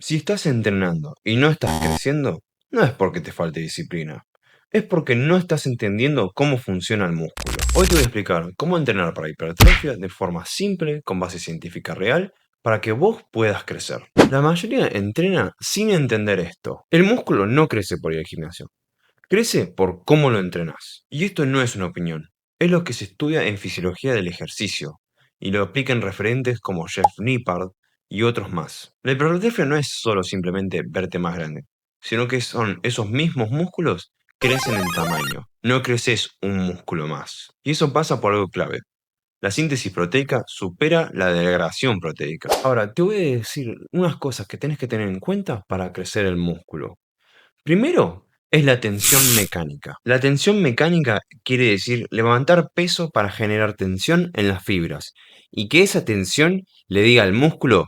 Si estás entrenando y no estás creciendo, no es porque te falte disciplina, es porque no estás entendiendo cómo funciona el músculo. Hoy te voy a explicar cómo entrenar para hipertrofia de forma simple, con base científica real, para que vos puedas crecer. La mayoría entrena sin entender esto. El músculo no crece por ir al gimnasio, crece por cómo lo entrenas. Y esto no es una opinión, es lo que se estudia en fisiología del ejercicio, y lo aplican referentes como Jeff Nippard y otros más. La hipertrofia no es solo simplemente verte más grande, sino que son esos mismos músculos crecen en tamaño, no creces un músculo más. Y eso pasa por algo clave. La síntesis proteica supera la degradación proteica. Ahora, te voy a decir unas cosas que tenés que tener en cuenta para crecer el músculo. Primero es la tensión mecánica. La tensión mecánica quiere decir levantar peso para generar tensión en las fibras y que esa tensión le diga al músculo,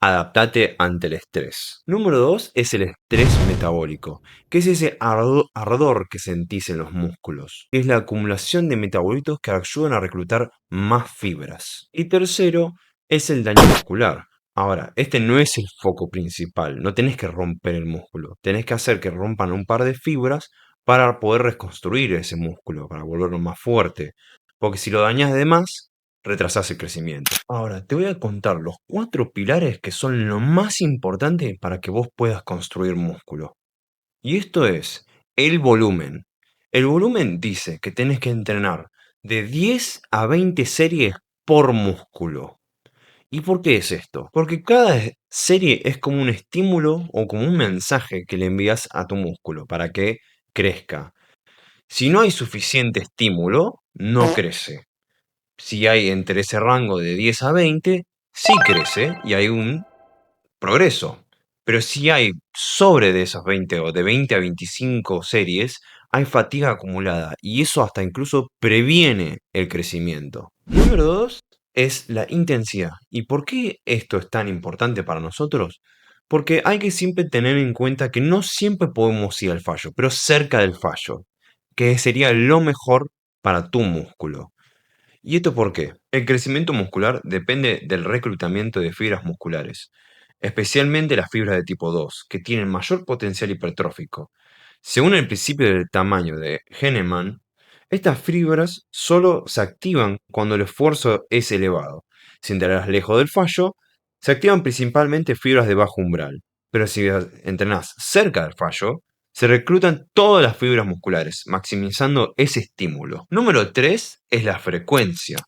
adaptate ante el estrés. Número 2 es el estrés metabólico, que es ese ardor que sentís en los músculos. Es la acumulación de metabolitos que ayudan a reclutar más fibras. Y tercero es el daño muscular. Ahora, este no es el foco principal, no tenés que romper el músculo, tenés que hacer que rompan un par de fibras para poder reconstruir ese músculo, para volverlo más fuerte, porque si lo dañas de más, retrasás el crecimiento. Ahora, te voy a contar los 4 pilares que son lo más importante para que vos puedas construir músculo. Y esto es el volumen. El volumen dice que tenés que entrenar de 10 a 20 series por músculo. ¿Y por qué es esto? Porque cada serie es como un estímulo o como un mensaje que le envías a tu músculo para que crezca. Si no hay suficiente estímulo, no crece. Si hay entre ese rango de 10 a 20, sí crece y hay un progreso. Pero si hay sobre de esas 20 o de 20 a 25 series, hay fatiga acumulada y eso hasta incluso previene el crecimiento. Número 2 es la intensidad. ¿Y por qué esto es tan importante para nosotros? Porque hay que siempre tener en cuenta que no siempre podemos ir al fallo, pero cerca del fallo, que sería lo mejor para tu músculo. ¿Y esto por qué? El crecimiento muscular depende del reclutamiento de fibras musculares, especialmente las fibras de tipo 2, que tienen mayor potencial hipertrófico. Según el principio del tamaño de Henneman, estas fibras solo se activan cuando el esfuerzo es elevado. Si entrenás lejos del fallo, se activan principalmente fibras de bajo umbral, pero si entrenás cerca del fallo, se reclutan todas las fibras musculares, maximizando ese estímulo. Número 3 es la frecuencia.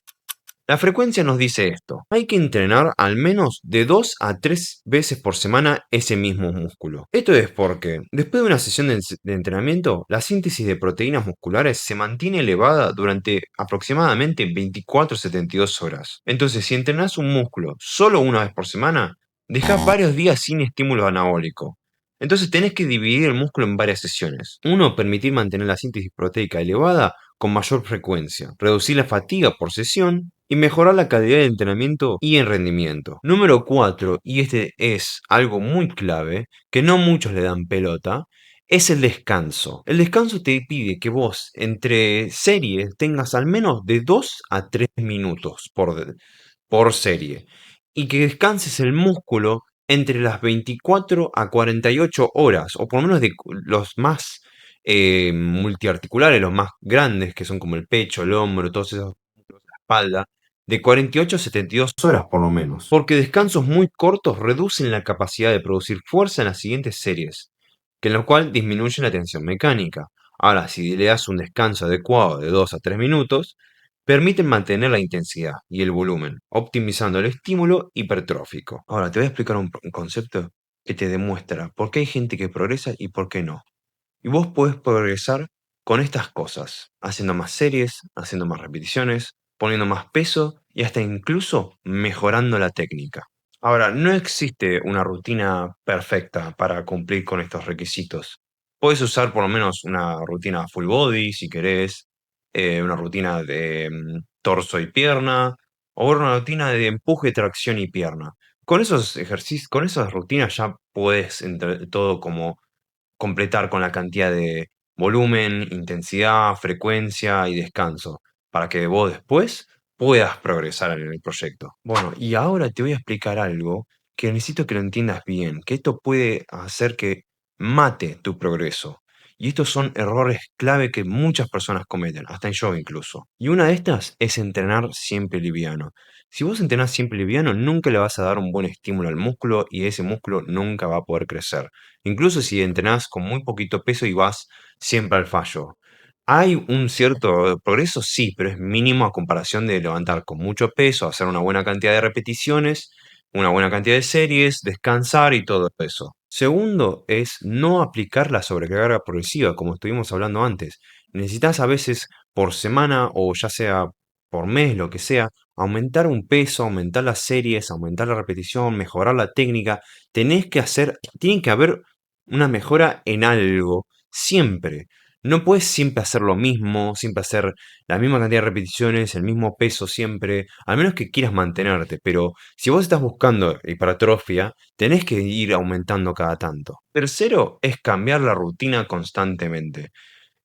La frecuencia nos dice esto: hay que entrenar al menos de 2 a 3 veces por semana ese mismo músculo. Esto es porque, después de una sesión de entrenamiento, la síntesis de proteínas musculares se mantiene elevada durante aproximadamente 24 a 72 horas. Entonces, si entrenás un músculo solo una vez por semana, dejás varios días sin estímulo anabólico. Entonces tenés que dividir el músculo en varias sesiones. Uno, permitir mantener la síntesis proteica elevada con mayor frecuencia, reducir la fatiga por sesión y mejorar la calidad de entrenamiento y el rendimiento. Número 4, y este es algo muy clave, que no muchos le dan pelota, es el descanso. El descanso te pide que vos entre series tengas al menos de 2 a 3 minutos por serie y que descanses el músculo entre las 24 a 48 horas, o por lo menos de los más multiarticulares, los más grandes, que son como el pecho, el hombro, todos esos músculos de la espalda, de 48 a 72 horas por lo menos. Porque descansos muy cortos reducen la capacidad de producir fuerza en las siguientes series, que en lo cual disminuye la tensión mecánica. Ahora, si le das un descanso adecuado de 2 a 3 minutos, permiten mantener la intensidad y el volumen, optimizando el estímulo hipertrófico. Ahora, te voy a explicar un concepto que te demuestra por qué hay gente que progresa y por qué no. Y vos podés progresar con estas cosas, haciendo más series, haciendo más repeticiones, poniendo más peso y hasta incluso mejorando la técnica. Ahora, no existe una rutina perfecta para cumplir con estos requisitos. Puedes usar por lo menos una rutina full body si querés, una rutina de torso y pierna, o una rutina de empuje, tracción y pierna. Con esos ejercicios, con esas rutinas ya puedes entre todo como completar con la cantidad de volumen, intensidad, frecuencia y descanso, para que vos después puedas progresar en el proyecto. Bueno, y ahora te voy a explicar algo que necesito que lo entiendas bien, que esto puede hacer que mate tu progreso. Y estos son errores clave que muchas personas cometen, hasta yo incluso. Y una de estas es entrenar siempre liviano. Si vos entrenás siempre liviano, nunca le vas a dar un buen estímulo al músculo y ese músculo nunca va a poder crecer. Incluso si entrenás con muy poquito peso y vas siempre al fallo. ¿Hay un cierto progreso? Sí, pero es mínimo a comparación de levantar con mucho peso, hacer una buena cantidad de repeticiones, una buena cantidad de series, descansar y todo eso. Segundo es no aplicar la sobrecarga progresiva, como estuvimos hablando antes. Necesitas a veces por semana o ya sea por mes, lo que sea, aumentar un peso, aumentar las series, aumentar la repetición, mejorar la técnica. Tiene que haber una mejora en algo, siempre. No puedes siempre hacer lo mismo, siempre hacer la misma cantidad de repeticiones, el mismo peso siempre, al menos que quieras mantenerte, pero si vos estás buscando hipertrofia, tenés que ir aumentando cada tanto. Tercero es cambiar la rutina constantemente.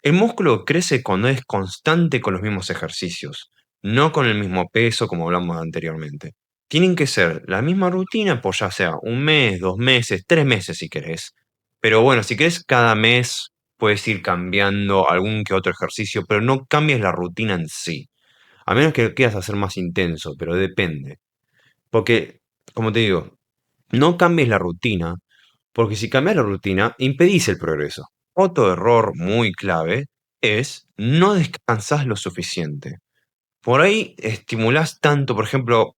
El músculo crece cuando es constante con los mismos ejercicios, no con el mismo peso como hablamos anteriormente. Tienen que ser la misma rutina por ya sea un mes, 2 meses, 3 meses si querés. Pero bueno, si querés cada mes puedes ir cambiando algún que otro ejercicio, pero no cambies la rutina en sí. A menos que lo quieras hacer más intenso, pero depende. Porque, como te digo, no cambies la rutina, porque si cambias la rutina, impedís el progreso. Otro error muy clave es no descansar lo suficiente. Por ahí estimulás tanto, por ejemplo,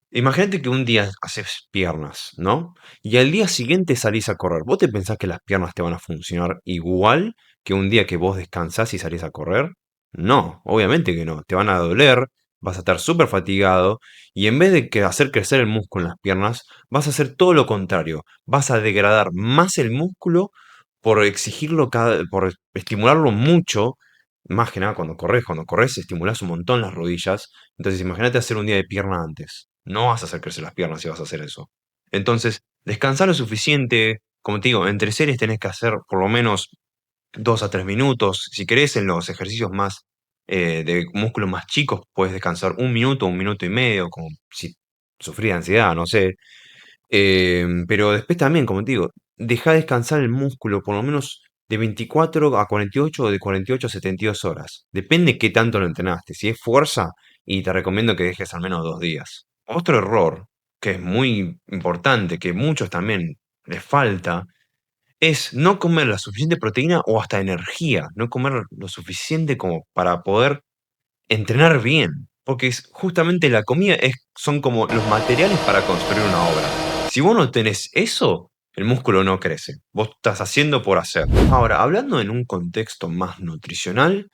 imagínate que un día haces piernas, ¿no? Y al día siguiente salís a correr. ¿Vos te pensás que las piernas te van a funcionar igual que un día que vos descansás y salís a correr? No, obviamente que no. Te van a doler, vas a estar súper fatigado y en vez de que hacer crecer el músculo en las piernas, vas a hacer todo lo contrario. Vas a degradar más el músculo por por estimularlo mucho. Más que nada cuando corres estimulás un montón las rodillas. Entonces imagínate hacer un día de pierna antes. No vas a hacer crecer las piernas si vas a hacer eso. Entonces, descansar lo suficiente. Como te digo, entre series tenés que hacer por lo menos 2 a 3 minutos. Si querés, en los ejercicios más de músculos más chicos, puedes descansar 1 minuto, 1 minuto y medio, como si sufrís de ansiedad, no sé. Pero después también, como te digo, deja descansar el músculo por lo menos de 24 a 48 o de 48 a 72 horas. Depende qué tanto lo entrenaste. Si es fuerza, y te recomiendo que dejes al menos 2 días. Otro error, que es muy importante, que muchos también les falta, es no comer la suficiente proteína o hasta energía. No comer lo suficiente como para poder entrenar bien, porque justamente la comida son como los materiales para construir una obra. Si vos no tenés eso, el músculo no crece. Vos estás haciendo por hacer. Ahora, hablando en un contexto más nutricional,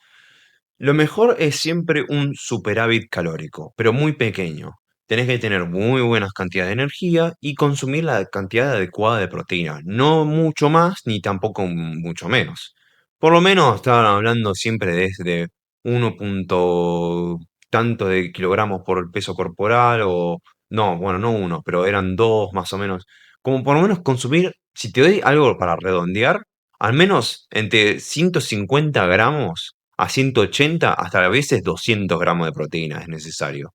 lo mejor es siempre un superávit calórico, pero muy pequeño. Tenés que tener muy buenas cantidades de energía y consumir la cantidad adecuada de proteína. No mucho más ni tampoco mucho menos. Por lo menos estaban hablando siempre desde 1 punto tanto de kilogramos por el peso corporal o... No, bueno, no uno, pero eran dos más o menos. Como por lo menos consumir, si te doy algo para redondear, al menos entre 150 gramos a 180 hasta a veces 200 gramos de proteína es necesario.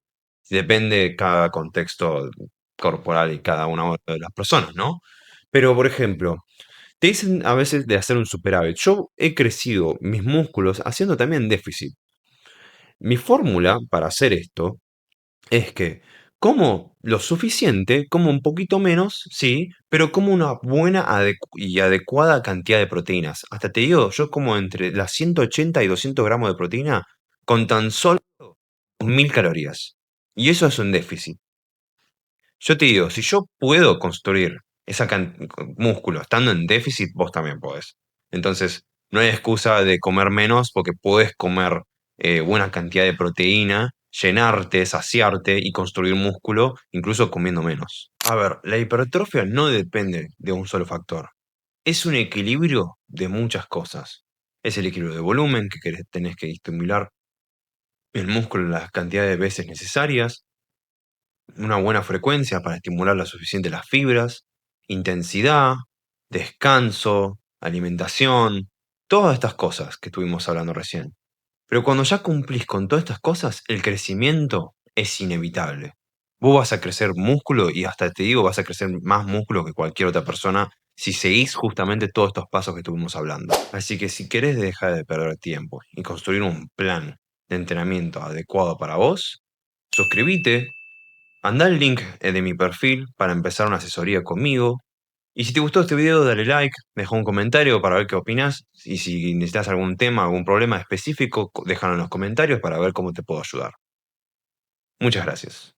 Depende de cada contexto corporal y cada una de las personas, ¿no? Pero, por ejemplo, te dicen a veces de hacer un superávit. Yo he crecido mis músculos haciendo también déficit. Mi fórmula para hacer esto es que como lo suficiente, como un poquito menos, sí, pero como una buena y adecuada cantidad de proteínas. Hasta te digo, yo como entre las 180 y 200 gramos de proteína con tan solo 1000 calorías. Y eso es un déficit. Yo te digo, si yo puedo construir músculo estando en déficit, vos también podés. Entonces, no hay excusa de comer menos porque puedes comer buena cantidad de proteína, llenarte, saciarte y construir músculo, incluso comiendo menos. A ver, la hipertrofia no depende de un solo factor. Es un equilibrio de muchas cosas. Es el equilibrio de volumen, que tenés que estimular el músculo en las cantidades de veces necesarias, una buena frecuencia para estimular lo suficiente las fibras, intensidad, descanso, alimentación, todas estas cosas que estuvimos hablando recién. Pero cuando ya cumplís con todas estas cosas, el crecimiento es inevitable. Vos vas a crecer músculo y hasta te digo, vas a crecer más músculo que cualquier otra persona si seguís justamente todos estos pasos que estuvimos hablando. Así que si querés dejar de perder tiempo y construir un plan de entrenamiento adecuado para vos, suscríbete, anda al link de mi perfil para empezar una asesoría conmigo. Y si te gustó este video, dale like, deja un comentario para ver qué opinas. Y si necesitas algún tema, algún problema específico, déjalo en los comentarios para ver cómo te puedo ayudar. Muchas gracias.